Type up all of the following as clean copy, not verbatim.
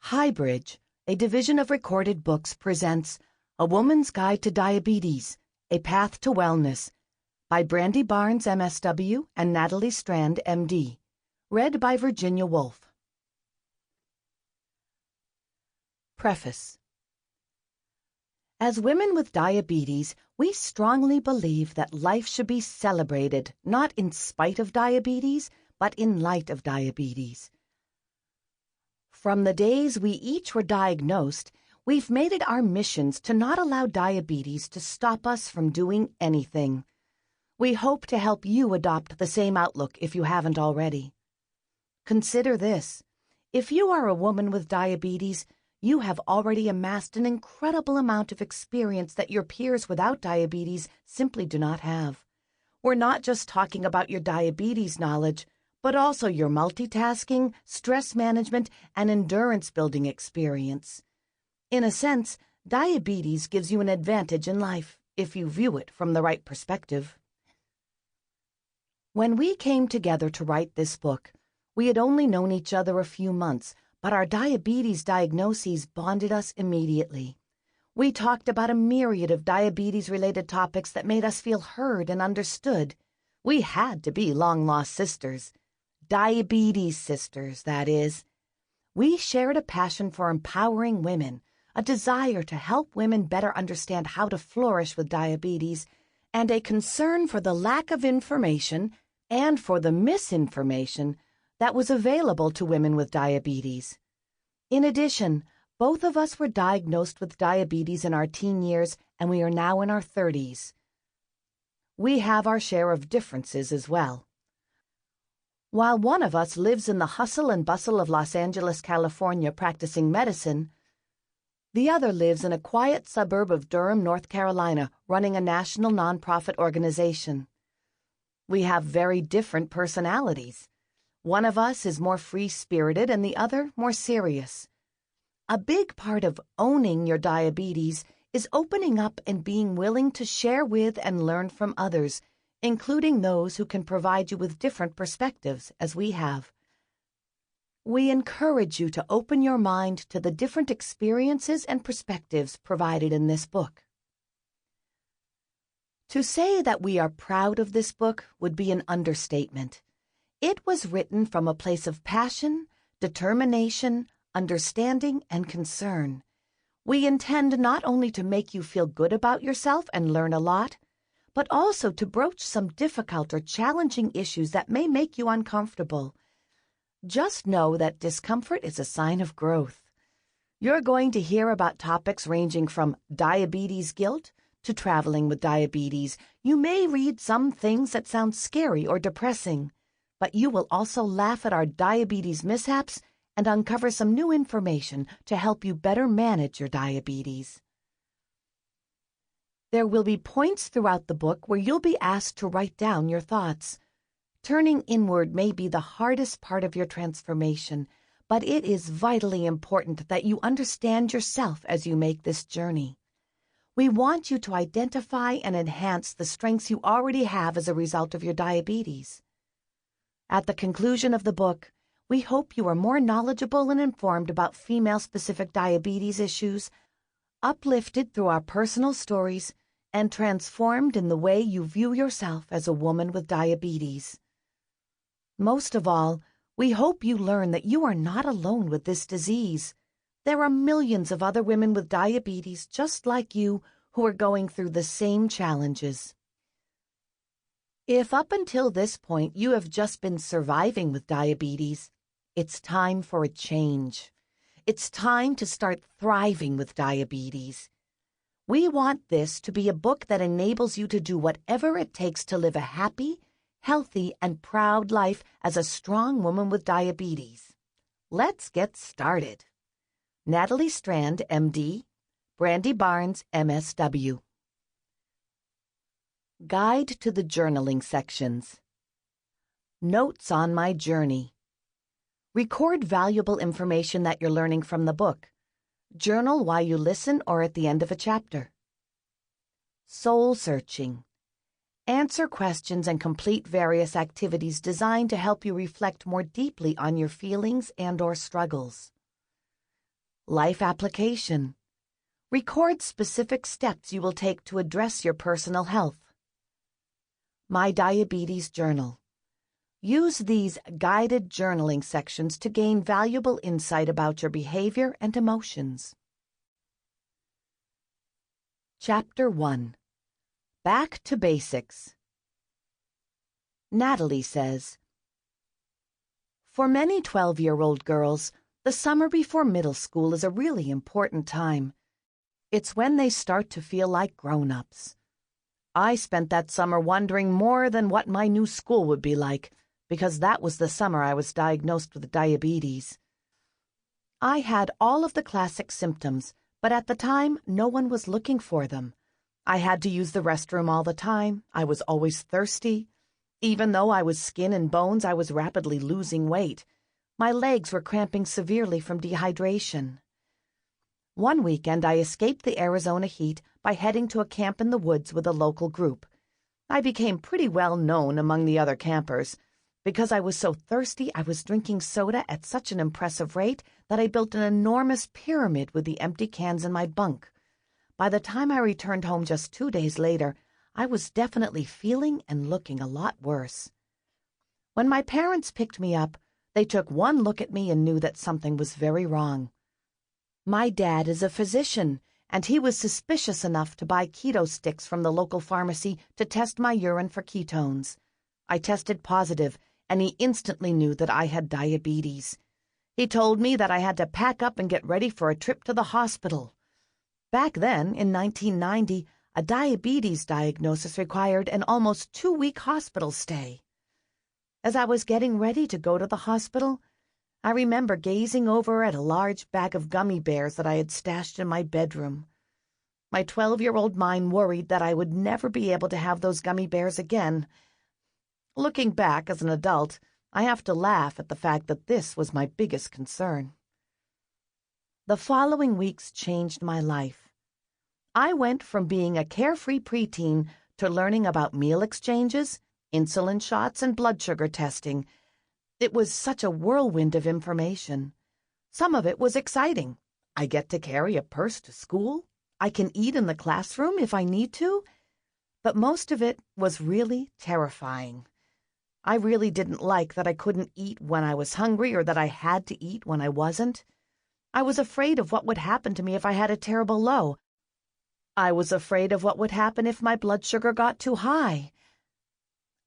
HighBridge, a division of Recorded Books, presents A Woman's Guide to Diabetes, A Path to Wellness by Brandy Barnes, MSW, and Natalie Strand, MD. Read by Virginia Woolf. Preface. As women with diabetes, we strongly believe that life should be celebrated not in spite of diabetes, but in light of diabetes. From the days we each were diagnosed, we've made it our missions to not allow diabetes to stop us from doing anything. We hope to help you adopt the same outlook if you haven't already. Consider this. If you are a woman with diabetes, you have already amassed an incredible amount of experience that your peers without diabetes simply do not have. We're not just talking about your diabetes knowledge, but also your multitasking, stress management, and endurance-building experience. In a sense, diabetes gives you an advantage in life, if you view it from the right perspective. When we came together to write this book, we had only known each other a few months, but our diabetes diagnoses bonded us immediately. We talked about a myriad of diabetes-related topics that made us feel heard and understood. We had to be long-lost sisters. Diabetes sisters, that is. We shared a passion for empowering women, a desire to help women better understand how to flourish with diabetes, and a concern for the lack of information and for the misinformation that was available to women with diabetes. In addition, both of us were diagnosed with diabetes in our teen years, and we are now in our 30s. We have our share of differences as well. While one of us lives in the hustle and bustle of Los Angeles, California, practicing medicine, the other lives in a quiet suburb of Durham, North Carolina, running a national nonprofit organization. We have very different personalities. One of us is more free-spirited and the other more serious. A big part of owning your diabetes is opening up and being willing to share with and learn from others, including those who can provide you with different perspectives, as we have. We encourage you to open your mind to the different experiences and perspectives provided in this book. To say that we are proud of this book would be an understatement. It was written from a place of passion, determination, understanding, and concern. We intend not only to make you feel good about yourself and learn a lot, but also to broach some difficult or challenging issues that may make you uncomfortable. Just know that discomfort is a sign of growth. You're going to hear about topics ranging from diabetes guilt to traveling with diabetes. You may read some things that sound scary or depressing, but you will also laugh at our diabetes mishaps and uncover some new information to help you better manage your diabetes. There will be points throughout the book where you'll be asked to write down your thoughts. Turning inward may be the hardest part of your transformation, but it is vitally important that you understand yourself as you make this journey. We want you to identify and enhance the strengths you already have as a result of your diabetes. At the conclusion of the book, we hope you are more knowledgeable and informed about female-specific diabetes issues, uplifted through our personal stories, and transformed in the way you view yourself as a woman with diabetes. Most of all, we hope you learn that you are not alone with this disease. There are millions of other women with diabetes just like you who are going through the same challenges. If up until this point you have just been surviving with diabetes, it's time for a change. It's time to start thriving with diabetes. We want this to be a book that enables you to do whatever it takes to live a happy, healthy, and proud life as a strong woman with diabetes. Let's get started. Natalie Strand, MD, Brandy Barnes, MSW. Guide to the journaling sections. Notes on my journey. Record valuable information that you're learning from the book. Journal while you listen or at the end of a chapter. Soul searching. Answer questions and complete various activities designed to help you reflect more deeply on your feelings and/or struggles. Life application. Record specific steps you will take to address your personal health. My Diabetes Journal. Use these guided journaling sections to gain valuable insight about your behavior and emotions. Chapter 1. Back to Basics. Natalie says, for many 12-year-old girls, the summer before middle school is a really important time. It's when they start to feel like grown-ups. I spent that summer wondering more than what my new school would be like, because that was the summer I was diagnosed with diabetes. I had all of the classic symptoms, but at the time, no one was looking for them. I had to use the restroom all the time. I was always thirsty. Even though I was skin and bones, I was rapidly losing weight. My legs were cramping severely from dehydration. One weekend, I escaped the Arizona heat by heading to a camp in the woods with a local group. I became pretty well known among the other campers. Because I was so thirsty, I was drinking soda at such an impressive rate that I built an enormous pyramid with the empty cans in my bunk. By the time I returned home just 2 days later, I was definitely feeling and looking a lot worse. When my parents picked me up, they took one look at me and knew that something was very wrong. My dad is a physician, and he was suspicious enough to buy keto sticks from the local pharmacy to test my urine for ketones. I tested positive, and he instantly knew that I had diabetes. He told me that I had to pack up and get ready for a trip to the hospital. Back then, in 1990, a diabetes diagnosis required an almost 2-week hospital stay. As I was getting ready to go to the hospital, I remember gazing over at a large bag of gummy bears that I had stashed in my bedroom. My 12-year-old mind worried that I would never be able to have those gummy bears again. Looking back as an adult, I have to laugh at the fact that this was my biggest concern. The following weeks changed my life. I went from being a carefree preteen to learning about meal exchanges, insulin shots, and blood sugar testing. It was such a whirlwind of information. Some of it was exciting. I get to carry a purse to school. I can eat in the classroom if I need to. But most of it was really terrifying. I really didn't like that I couldn't eat when I was hungry or that I had to eat when I wasn't. I was afraid of what would happen to me if I had a terrible low. I was afraid of what would happen if my blood sugar got too high.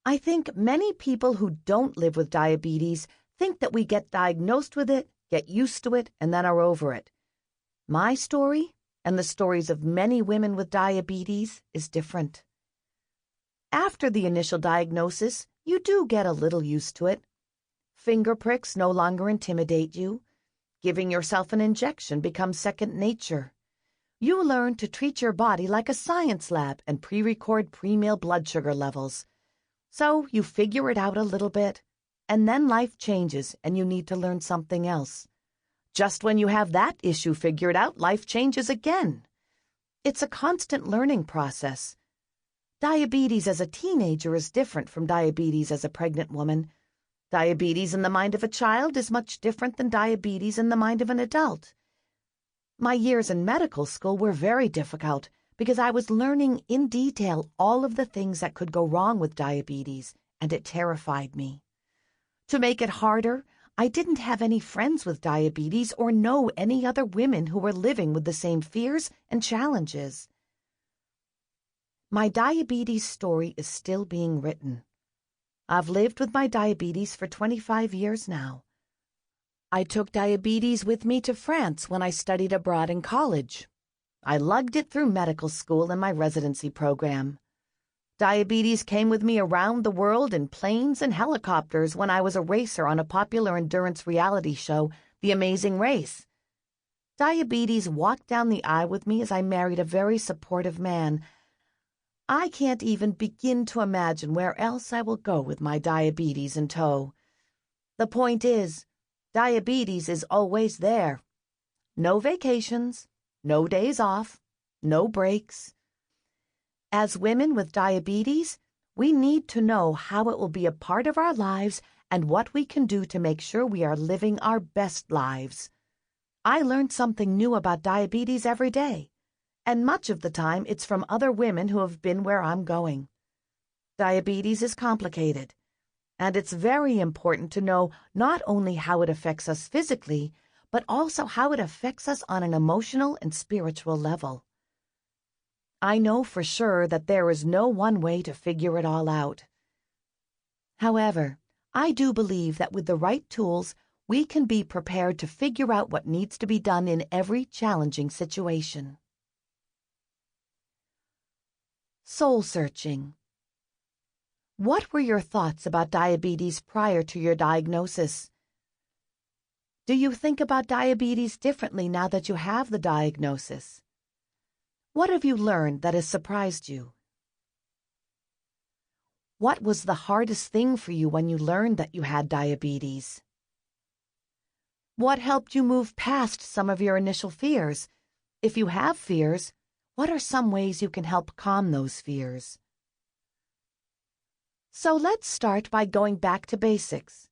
I think many people who don't live with diabetes think that we get diagnosed with it, get used to it, and then are over it. My story, and the stories of many women with diabetes, is different. After the initial diagnosis, you do get a little used to it. Finger pricks no longer intimidate you. Giving yourself an injection becomes second nature. You learn to treat your body like a science lab and pre-record pre-meal blood sugar levels. So you figure it out a little bit, and then life changes and you need to learn something else. Just when you have that issue figured out, life changes again. It's a constant learning process. Diabetes as a teenager is different from diabetes as a pregnant woman. Diabetes in the mind of a child is much different than diabetes in the mind of an adult. My years in medical school were very difficult because I was learning in detail all of the things that could go wrong with diabetes, and it terrified me. To make it harder, I didn't have any friends with diabetes or know any other women who were living with the same fears and challenges. My diabetes story is still being written. I've lived with my diabetes for 25 years now. I took diabetes with me to France when I studied abroad in college. I lugged it through medical school and my residency program. Diabetes came with me around the world in planes and helicopters when I was a racer on a popular endurance reality show, The Amazing Race. Diabetes walked down the aisle with me as I married a very supportive man. I can't even begin to imagine where else I will go with my diabetes in tow. The point is, diabetes is always there. No vacations, no days off, no breaks. As women with diabetes, we need to know how it will be a part of our lives and what we can do to make sure we are living our best lives. I learn something new about diabetes every day, and much of the time it's from other women who have been where I'm going. Diabetes is complicated, and it's very important to know not only how it affects us physically, but also how it affects us on an emotional and spiritual level. I know for sure that there is no one way to figure it all out. However, I do believe that with the right tools, we can be prepared to figure out what needs to be done in every challenging situation. Soul searching. What were your thoughts about diabetes prior to your diagnosis? Do you think about diabetes differently now that you have the diagnosis? What have you learned that has surprised you? What was the hardest thing for you when you learned that you had diabetes? What helped you move past some of your initial fears? If you have fears, what are some ways you can help calm those fears? So let's start by going back to basics.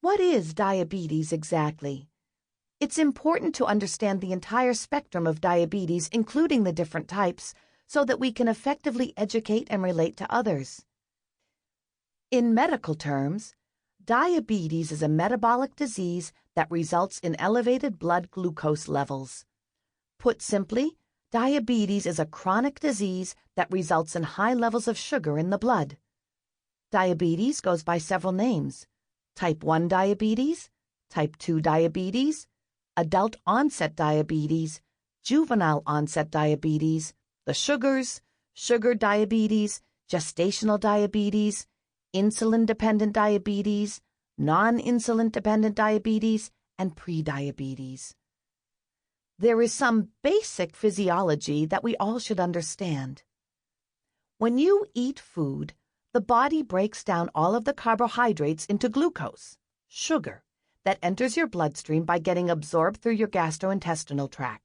What is diabetes exactly? It's important to understand the entire spectrum of diabetes, including the different types, so that we can effectively educate and relate to others. In medical terms, diabetes is a metabolic disease that results in elevated blood glucose levels. Put simply, diabetes is a chronic disease that results in high levels of sugar in the blood. Diabetes goes by several names: type 1 diabetes, type 2 diabetes, adult onset diabetes, juvenile onset diabetes, the sugars, sugar diabetes, gestational diabetes, insulin-dependent diabetes, non-insulin-dependent diabetes, and prediabetes. There is some basic physiology that we all should understand. When you eat food, the body breaks down all of the carbohydrates into glucose, sugar, that enters your bloodstream by getting absorbed through your gastrointestinal tract.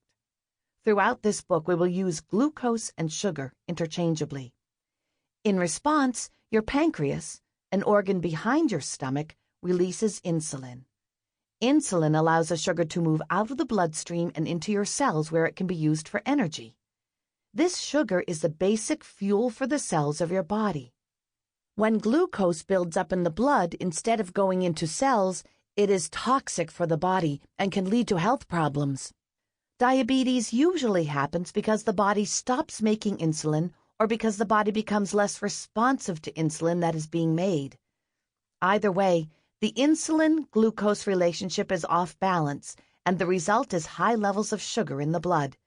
Throughout this book, we will use glucose and sugar interchangeably. In response, your pancreas, an organ behind your stomach, releases insulin. Insulin allows the sugar to move out of the bloodstream and into your cells where it can be used for energy. This sugar is the basic fuel for the cells of your body. When glucose builds up in the blood instead of going into cells, it is toxic for the body and can lead to health problems. Diabetes usually happens because the body stops making insulin or because the body becomes less responsive to insulin that is being made. Either way, the insulin-glucose relationship is off balance, and the result is high levels of sugar in the blood.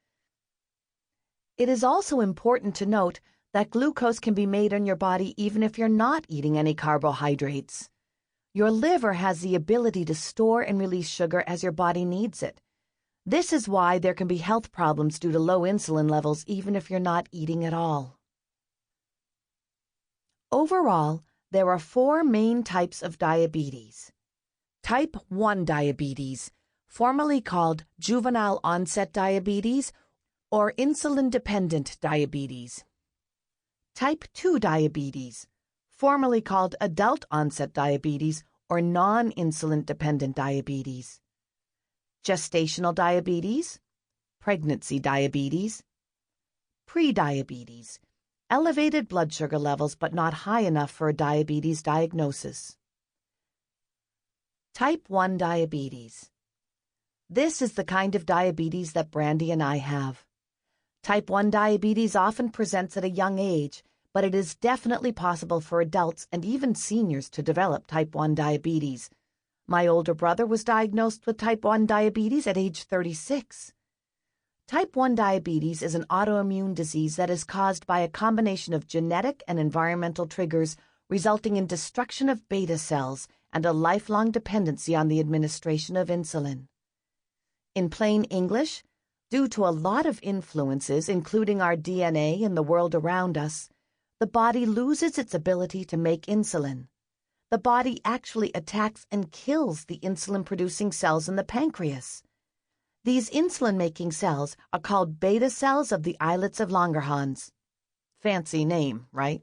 It is also important to note that glucose can be made in your body even if you're not eating any carbohydrates. Your liver has the ability to store and release sugar as your body needs it. This is why there can be health problems due to low insulin levels even if you're not eating at all. Overall, there are 4 main types of diabetes. Type 1 diabetes, formerly called juvenile onset diabetes or insulin-dependent diabetes. Type 2 diabetes, formerly called adult onset diabetes or non-insulin-dependent diabetes. Gestational diabetes, pregnancy diabetes, prediabetes, elevated blood sugar levels but not high enough for a diabetes diagnosis. Type 1 diabetes. This is the kind of diabetes that Brandy and I have. Type 1 diabetes often presents at a young age, but it is definitely possible for adults and even seniors to develop type 1 diabetes. My older brother was diagnosed with type 1 diabetes at age 36. Type 1 diabetes is an autoimmune disease that is caused by a combination of genetic and environmental triggers, resulting in destruction of beta cells and a lifelong dependency on the administration of insulin. In plain English, due to a lot of influences, including our DNA and the world around us, the body loses its ability to make insulin. The body actually attacks and kills the insulin-producing cells in the pancreas. These insulin-making cells are called beta cells of the islets of Langerhans. Fancy name, right?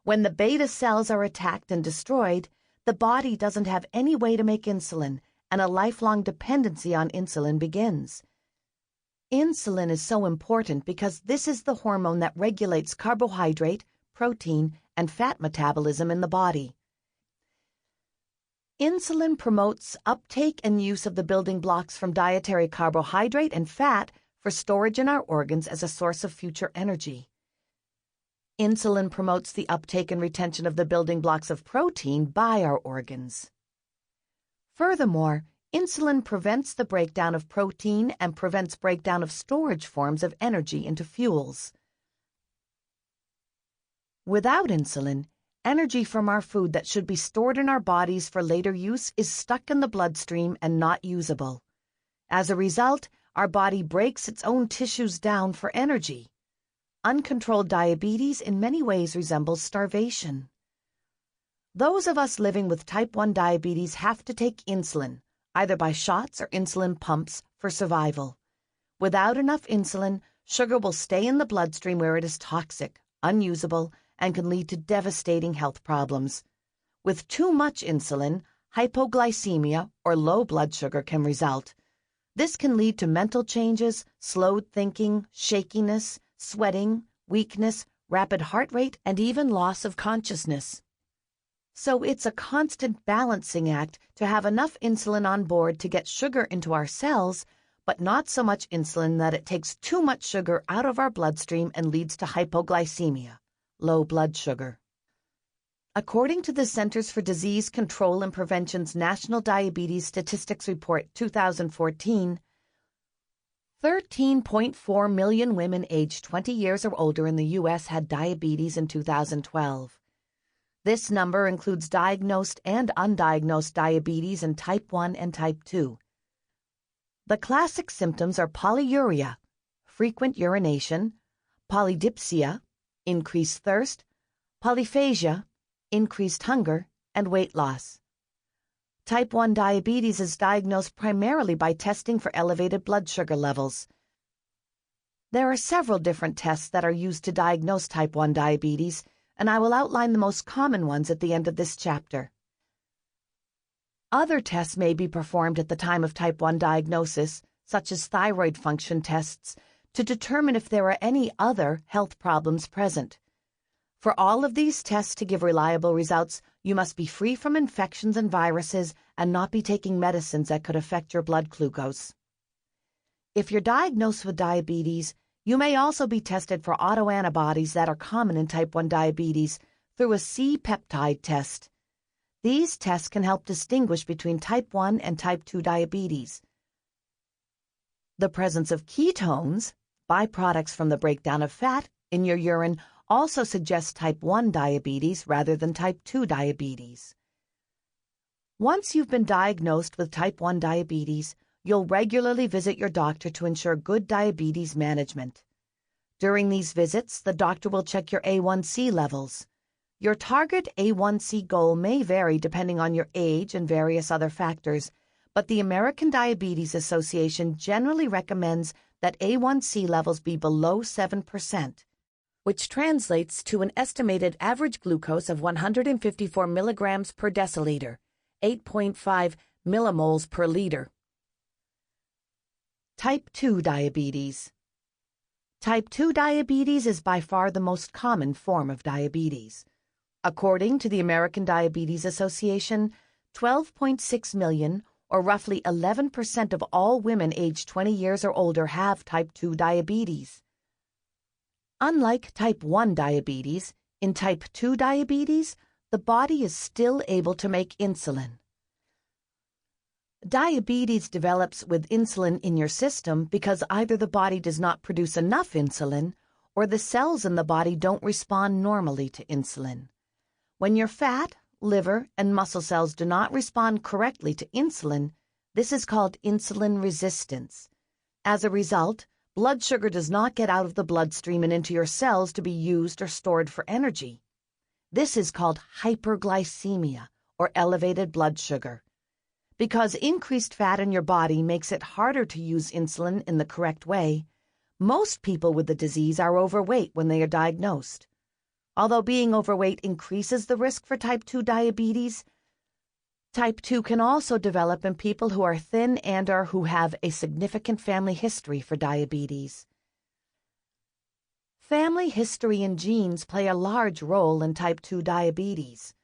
When the beta cells are attacked and destroyed, the body doesn't have any way to make insulin, and a lifelong dependency on insulin begins. Insulin is so important because this is the hormone that regulates carbohydrate, protein, and fat metabolism in the body. Insulin promotes uptake and use of the building blocks from dietary carbohydrate and fat for storage in our organs as a source of future energy. Insulin promotes the uptake and retention of the building blocks of protein by our organs. Furthermore, insulin prevents the breakdown of protein and prevents breakdown of storage forms of energy into fuels. Without insulin, energy from our food that should be stored in our bodies for later use is stuck in the bloodstream and not usable. As a result, our body breaks its own tissues down for energy. Uncontrolled diabetes in many ways resembles starvation. Those of us living with type 1 diabetes have to take insulin, either by shots or insulin pumps, for survival. Without enough insulin, sugar will stay in the bloodstream where it is toxic, unusable, and can lead to devastating health problems. With too much insulin, hypoglycemia or low blood sugar can result. This can lead to mental changes, slowed thinking, shakiness, sweating, weakness, rapid heart rate, and even loss of consciousness. So it's a constant balancing act to have enough insulin on board to get sugar into our cells, but not so much insulin that it takes too much sugar out of our bloodstream and leads to hypoglycemia, low blood sugar. According to the Centers for Disease Control and Prevention's National Diabetes Statistics Report 2014, 13.4 million women aged 20 years or older in the U.S. had diabetes in 2012. This number includes diagnosed and undiagnosed diabetes in type 1 and type 2. The classic symptoms are polyuria, frequent urination, polydipsia, increased thirst, polyphagia, increased hunger, and weight loss. Type 1 diabetes is diagnosed primarily by testing for elevated blood sugar levels. There are several different tests that are used to diagnose type 1 diabetes, and I will outline the most common ones at the end of this chapter. Other tests may be performed at the time of type 1 diagnosis, such as thyroid function tests, to determine if there are any other health problems present. For all of these tests to give reliable results, you must be free from infections and viruses and not be taking medicines that could affect your blood glucose. If you're diagnosed with diabetes, you may also be tested for autoantibodies that are common in type 1 diabetes through a C-peptide test. These tests can help distinguish between type 1 and type 2 diabetes. The presence of ketones, byproducts from the breakdown of fat, in your urine also suggests type 1 diabetes rather than type 2 diabetes. Once you've been diagnosed with type 1 diabetes, you'll regularly visit your doctor to ensure good diabetes management. During these visits, the doctor will check your A1C levels. Your target A1C goal may vary depending on your age and various other factors, but the American Diabetes Association generally recommends that A1C levels be below 7%, which translates to an estimated average glucose of 154 milligrams per deciliter, 8.5 millimoles per liter. Type 2 diabetes. Type 2 diabetes is by far the most common form of diabetes. According to the American Diabetes Association, 12.6 million, or roughly 11% of all women aged 20 years or older have type 2 diabetes. Unlike type 1 diabetes, in type 2 diabetes, the body is still able to make insulin. Diabetes develops with insulin in your system because either the body does not produce enough insulin or the cells in the body don't respond normally to insulin. When your fat, liver, and muscle cells do not respond correctly to insulin, this is called insulin resistance. As a result, blood sugar does not get out of the bloodstream and into your cells to be used or stored for energy. This is called hyperglycemia, or elevated blood sugar. Because increased fat in your body makes it harder to use insulin in the correct way, most people with the disease are overweight when they are diagnosed. Although being overweight increases the risk for type 2 diabetes, Type 2 can also develop in people who are thin and/or who have a significant family history for diabetes. Family history and genes play a large role in type 2 diabetes.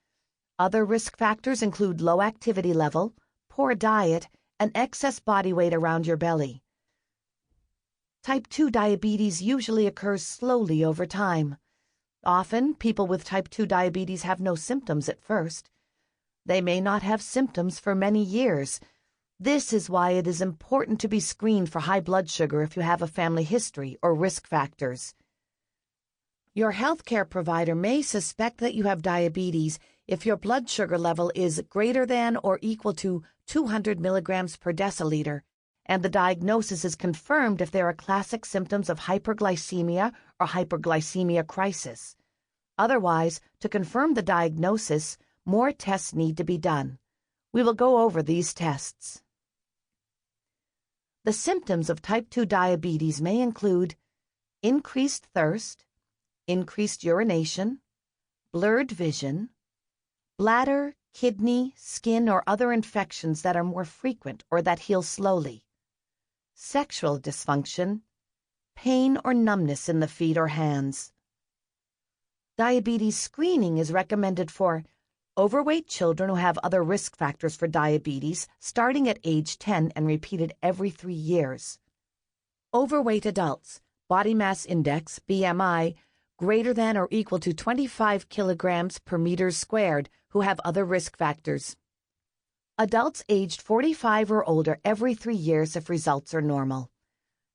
Other risk factors include low activity level, poor diet, and excess body weight around your belly. Type 2 diabetes usually occurs slowly over time. Often, people with type 2 diabetes have no symptoms at first. They may not have symptoms for many years. This is why it is important to be screened for high blood sugar if you have a family history or risk factors. Your healthcare provider may suspect that you have diabetes if your blood sugar level is greater than or equal to 200 milligrams per deciliter, and the diagnosis is confirmed if there are classic symptoms of hyperglycemia or hyperglycemia crisis. Otherwise, to confirm the diagnosis, more tests need to be done. We will go over these tests. The symptoms of type 2 diabetes may include increased thirst, increased urination, blurred vision, bladder, kidney, skin, or other infections that are more frequent or that heal slowly, sexual dysfunction, pain or numbness in the feet or hands. Diabetes screening is recommended for overweight children who have other risk factors for diabetes starting at age 10 and repeated every 3 years. Overweight adults, body mass index, BMI, greater than or equal to 25 kilograms per meter squared who have other risk factors. Adults aged 45 or older every 3 years if results are normal.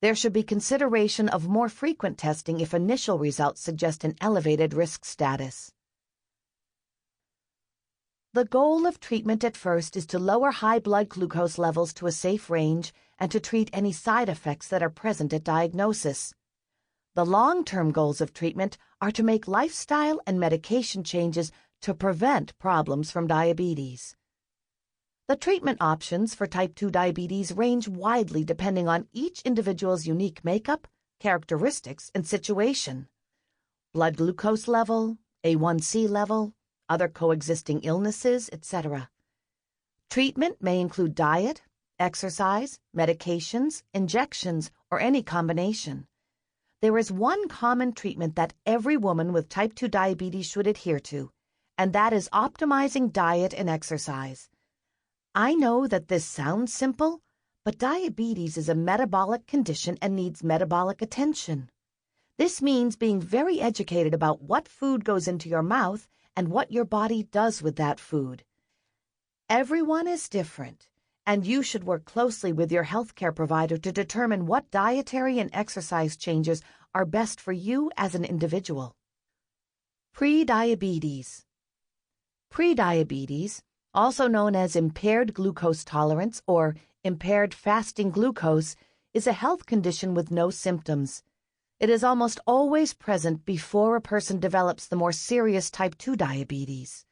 There should be consideration of more frequent testing if initial results suggest an elevated risk status. The goal of treatment at first is to lower high blood glucose levels to a safe range and to treat any side effects that are present at diagnosis. The long-term goals of treatment are to make lifestyle and medication changes to prevent problems from diabetes. The treatment options for type 2 diabetes range widely depending on each individual's unique makeup, characteristics, and situation. Blood glucose level, A1C level, other coexisting illnesses, etc. Treatment may include diet, exercise, medications, injections, or any combination. There is one common treatment that every woman with type 2 diabetes should adhere to, and that is optimizing diet and exercise. I know that this sounds simple, but diabetes is a metabolic condition and needs metabolic attention. This means being very educated about what food goes into your mouth and what your body does with that food. Everyone is different, and you should work closely with your healthcare provider to determine what dietary and exercise changes are best for you as an individual. Prediabetes. Prediabetes, also known as impaired glucose tolerance or impaired fasting glucose, is a health condition with no symptoms. It is almost always present before a person develops the more serious type 2 diabetes.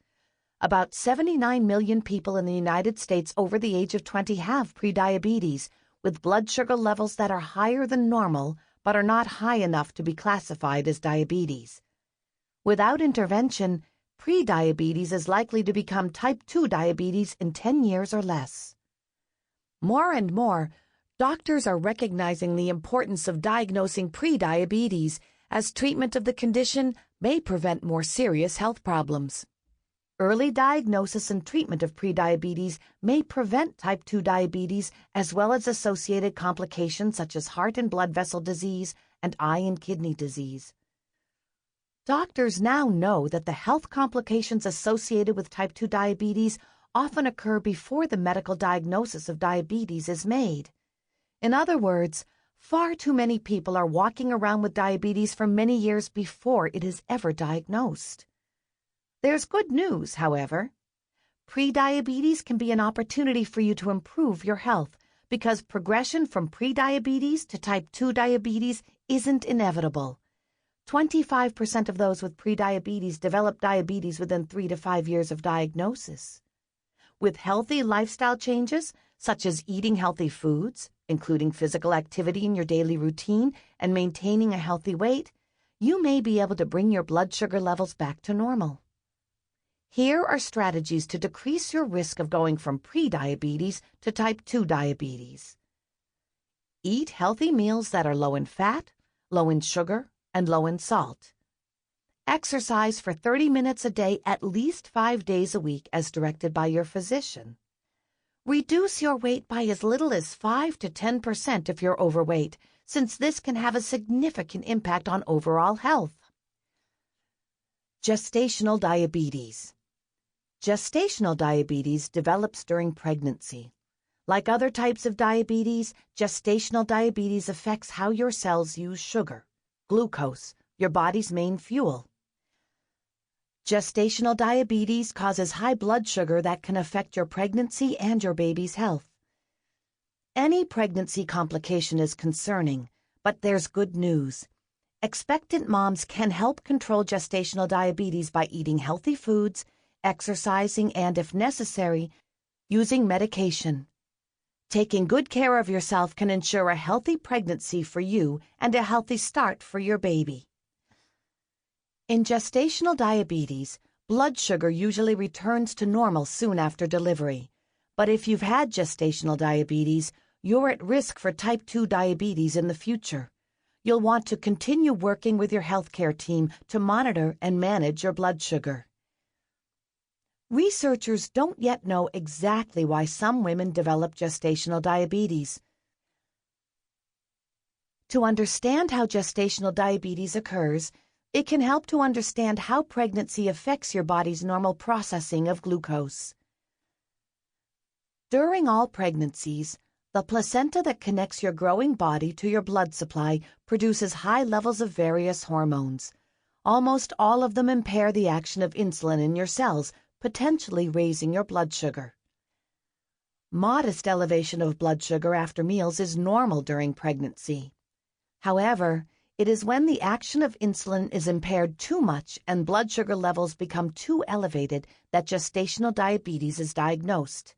About 79 million people in the United States over the age of 20 have prediabetes, with blood sugar levels that are higher than normal but are not high enough to be classified as diabetes. Without intervention, prediabetes is likely to become type 2 diabetes in 10 years or less. More and more, doctors are recognizing the importance of diagnosing prediabetes, as treatment of the condition may prevent more serious health problems. Early diagnosis and treatment of prediabetes may prevent type 2 diabetes as well as associated complications such as heart and blood vessel disease and eye and kidney disease. Doctors now know that the health complications associated with type 2 diabetes often occur before the medical diagnosis of diabetes is made. In other words, far too many people are walking around with diabetes for many years before it is ever diagnosed. There's good news, however. Prediabetes can be an opportunity for you to improve your health because progression from prediabetes to type 2 diabetes isn't inevitable. 25% of those with prediabetes develop diabetes within 3 to 5 years of diagnosis. With healthy lifestyle changes, such as eating healthy foods, including physical activity in your daily routine and maintaining a healthy weight, you may be able to bring your blood sugar levels back to normal. Here are strategies to decrease your risk of going from pre-diabetes to type 2 diabetes. Eat healthy meals that are low in fat, low in sugar, and low in salt. Exercise for 30 minutes a day at least 5 days a week as directed by your physician. Reduce your weight by as little as 5 to 10% if you're overweight, since this can have a significant impact on overall health. Gestational diabetes. Gestational diabetes develops during pregnancy. Like other types of diabetes, gestational diabetes affects how your cells use sugar, glucose, your body's main fuel. Gestational diabetes causes high blood sugar that can affect your pregnancy and your baby's health. Any pregnancy complication is concerning, but there's good news. Expectant moms can help control gestational diabetes by eating healthy foods, exercising, and, if necessary, using medication. Taking good care of yourself can ensure a healthy pregnancy for you and a healthy start for your baby. In gestational diabetes, blood sugar usually returns to normal soon after delivery. But if you've had gestational diabetes, you're at risk for type 2 diabetes in the future. You'll want to continue working with your healthcare team to monitor and manage your blood sugar. Researchers don't yet know exactly why some women develop gestational diabetes. To understand how gestational diabetes occurs, it can help to understand how pregnancy affects your body's normal processing of glucose. During all pregnancies, the placenta that connects your growing body to your blood supply produces high levels of various hormones. Almost all of them impair the action of insulin in your cells, potentially raising your blood sugar. Modest elevation of blood sugar after meals is normal during pregnancy. However, it is when the action of insulin is impaired too much and blood sugar levels become too elevated that gestational diabetes is diagnosed.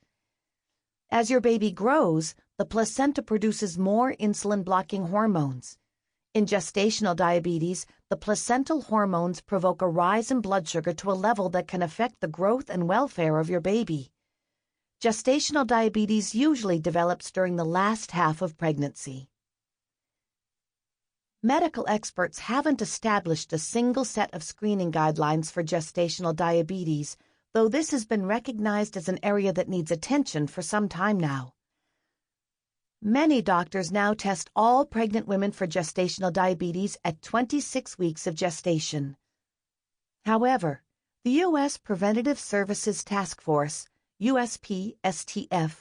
As your baby grows, the placenta produces more insulin-blocking hormones. In gestational diabetes, the placental hormones provoke a rise in blood sugar to a level that can affect the growth and welfare of your baby. Gestational diabetes usually develops during the last half of pregnancy. Medical experts haven't established a single set of screening guidelines for gestational diabetes, though this has been recognized as an area that needs attention for some time now. Many doctors now test all pregnant women for gestational diabetes at 26 weeks of gestation. However, the U.S. Preventative Services Task Force, USPSTF,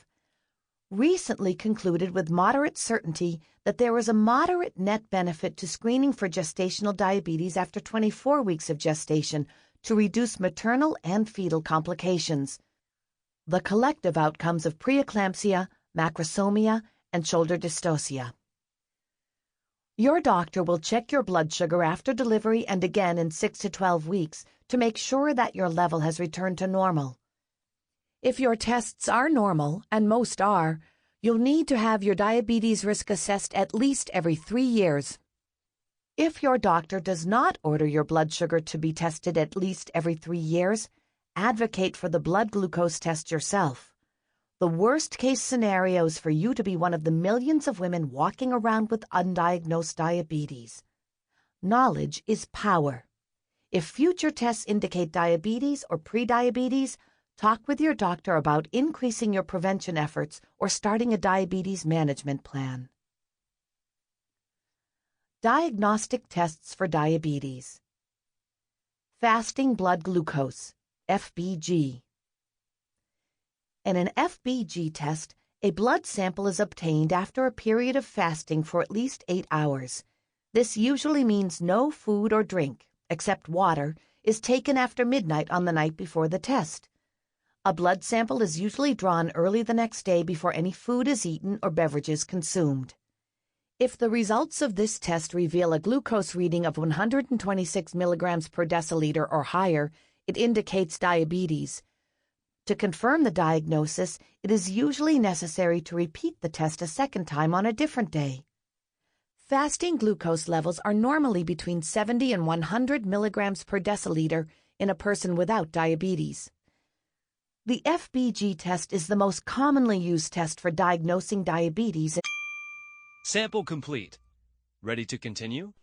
recently concluded with moderate certainty that there was a moderate net benefit to screening for gestational diabetes after 24 weeks of gestation to reduce maternal and fetal complications. The collective outcomes of preeclampsia, macrosomia, and shoulder dystocia. Your doctor will check your blood sugar after delivery and again in 6 to 12 weeks to make sure that your level has returned to normal. If your tests are normal, and most are, you'll need to have your diabetes risk assessed at least every 3 years. If your doctor does not order your blood sugar to be tested at least every 3 years, advocate for the blood glucose test yourself. The worst-case scenario is for you to be one of the millions of women walking around with undiagnosed diabetes. Knowledge is power. If future tests indicate diabetes or prediabetes, talk with your doctor about increasing your prevention efforts or starting a diabetes management plan. Diagnostic tests for diabetes. Fasting blood glucose, FBG. In an FBG test, a blood sample is obtained after a period of fasting for at least 8 hours. This usually means no food or drink, except water, is taken after midnight on the night before the test. A blood sample is usually drawn early the next day before any food is eaten or beverages consumed. If the results of this test reveal a glucose reading of 126 milligrams per deciliter or higher, it indicates diabetes. To confirm the diagnosis, it is usually necessary to repeat the test a second time on a different day. Fasting glucose levels are normally between 70 and 100 milligrams per deciliter in a person without diabetes. The FBG test is the most commonly used test for diagnosing diabetes. Sample complete. Ready to continue?